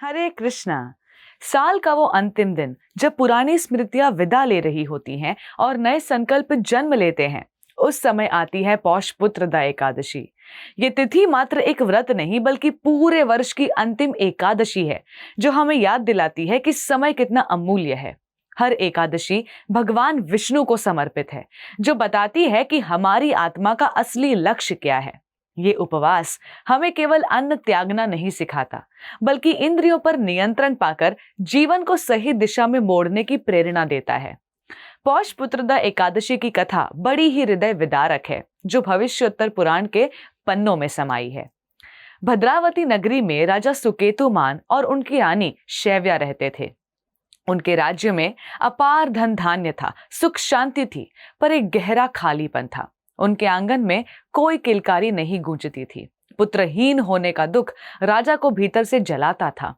हरे कृष्णा। साल का वो अंतिम दिन जब पुरानी स्मृतियां विदा ले रही होती हैं और नए संकल्प जन्म लेते हैं, उस समय आती है पौष पुत्रदा एकादशी। ये तिथि मात्र एक व्रत नहीं बल्कि पूरे वर्ष की अंतिम एकादशी है, जो हमें याद दिलाती है कि समय कितना अमूल्य है। हर एकादशी भगवान विष्णु को समर्पित है, जो बताती है कि हमारी आत्मा का असली लक्ष्य क्या है। ये उपवास हमें केवल अन्न त्यागना नहीं सिखाता, बल्कि इंद्रियों पर नियंत्रण पाकर जीवन को सही दिशा में मोड़ने की प्रेरणा देता है। पौष पुत्रदा एकादशी की कथा बड़ी ही हृदय विदारक है, जो भविष्योत्तर पुराण के पन्नों में समाई है। भद्रावती नगरी में राजा सुकेतुमान और उनकी रानी शैव्या रहते थे। उनके राज्य में अपार धन धान्य था, सुख शांति थी, पर एक गहरा खालीपन था। उनके आंगन में कोई किलकारी नहीं गूंजती थी। पुत्रहीन होने का दुख राजा को भीतर से जलाता था।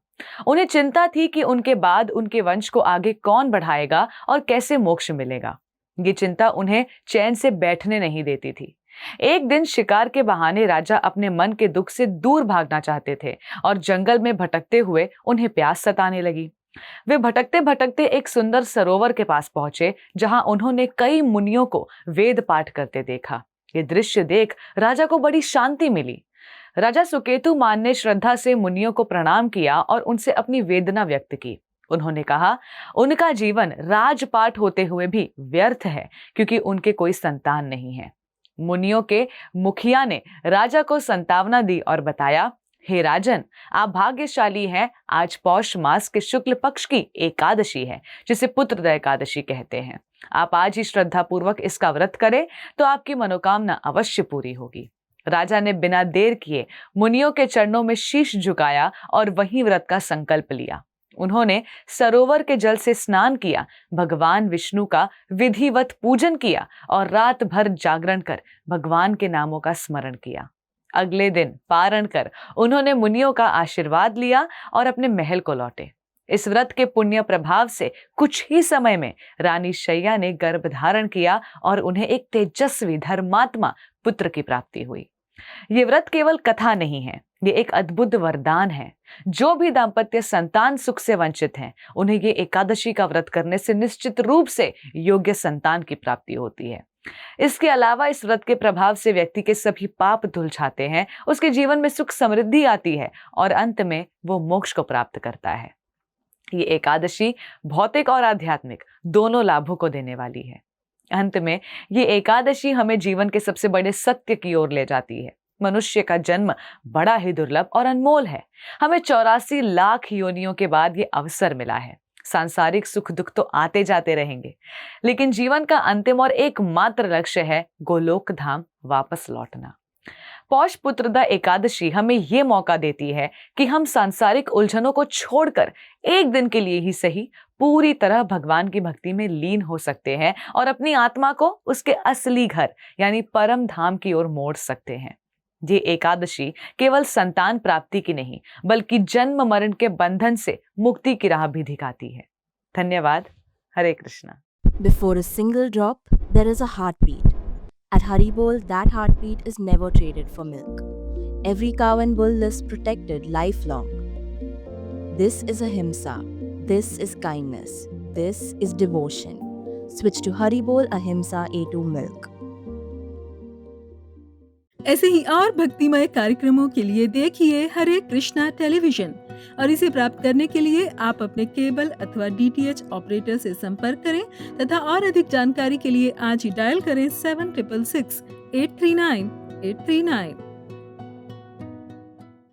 उन्हें चिंता थी कि उनके बाद उनके वंश को आगे कौन बढ़ाएगा और कैसे मोक्ष मिलेगा। ये चिंता उन्हें चैन से बैठने नहीं देती थी। एक दिन शिकार के बहाने राजा अपने मन के दुख से दूर भागना चाहते थे और जंगल में भटकते हुए उन्हें प्यास सताने लगी। वे भटकते भटकते एक सुंदर सरोवर के पास पहुंचे, जहां उन्होंने कई मुनियों को वेद पाठ करते देखा। ये दृश्य देख राजा को बड़ी शांति मिली। राजा सुकेतुमान ने श्रद्धा से मुनियों को प्रणाम किया और उनसे अपनी वेदना व्यक्त की। उन्होंने कहा, उनका जीवन राजपाट होते हुए भी व्यर्थ है, क्योंकि उनके कोई संतान नहीं है। मुनियों के मुखिया ने राजा को सांत्वना दी और बताया, हे राजन, आप भाग्यशाली हैं। आज पौष मास के शुक्ल पक्ष की एकादशी है, जिसे पुत्रदा एकादशी कहते हैं। आप आज ही श्रद्धा पूर्वक इसका व्रत करें तो आपकी मनोकामना अवश्य पूरी होगी। राजा ने बिना देर किए मुनियों के चरणों में शीश झुकाया और वही व्रत का संकल्प लिया। उन्होंने सरोवर के जल से स्नान किया, भगवान विष्णु का विधिवत पूजन किया और रात भर जागरण कर भगवान के नामों का स्मरण किया। अगले दिन पारण कर उन्होंने मुनियों का आशीर्वाद लिया और अपने महल को लौटे। इस व्रत के पुण्य प्रभाव से कुछ ही समय में रानी शैया ने गर्भ धारण किया और उन्हें एक तेजस्वी धर्मात्मा पुत्र की प्राप्ति हुई। ये व्रत केवल कथा नहीं है, ये एक अद्भुत वरदान है। जो भी दाम्पत्य संतान सुख से वंचित हैं, उन्हें ये एकादशी का व्रत करने से निश्चित रूप से योग्य संतान की प्राप्ति होती है। इसके अलावा इस व्रत के प्रभाव से व्यक्ति के सभी पाप धुल जाते हैं, उसके जीवन में सुख समृद्धि आती है और अंत में वो मोक्ष को प्राप्त करता है। ये एकादशी भौतिक और आध्यात्मिक दोनों लाभों को देने वाली है। अंत में ये एकादशी हमें जीवन के सबसे बड़े सत्य की ओर ले जाती है। मनुष्य का जन्म बड़ा ही दुर्लभ और अनमोल है। हमें 84 लाख योनियों के बाद ये अवसर मिला है। सांसारिक सुख दुख तो आते जाते रहेंगे, लेकिन जीवन का अंतिम और एकमात्र लक्ष्य है गोलोक धाम वापस लौटना। पौष पुत्रदा एकादशी हमें ये मौका देती है कि हम सांसारिक उलझनों को छोड़कर एक दिन के लिए ही सही पूरी तरह भगवान की भक्ति में लीन हो सकते हैं और अपनी आत्मा को उसके असली घर यानी परम धाम की ओर मोड़ सकते हैं। ये एकादशी केवल संतान प्राप्ति की नहीं, बल्कि जन्म मरण के बंधन से मुक्ति की राह भी दिखाती है। धन्यवाद। हरे Krishna. Before a single drop, there is a heartbeat. At Haribol, that heartbeat is never traded for milk. Every cow and bull lives protected lifelong. This is ahimsa. This is kindness. This is devotion. Switch to Haribol Ahimsa A2 milk. ऐसे ही और भक्तिमय कार्यक्रमों के लिए देखिए हरे Krishna television और इसे प्राप्त करने के लिए आप अपने केबल अथवा DTH ऑपरेटर से संपर्क करें तथा और अधिक जानकारी के लिए आज ही डायल करें 7666 839 839।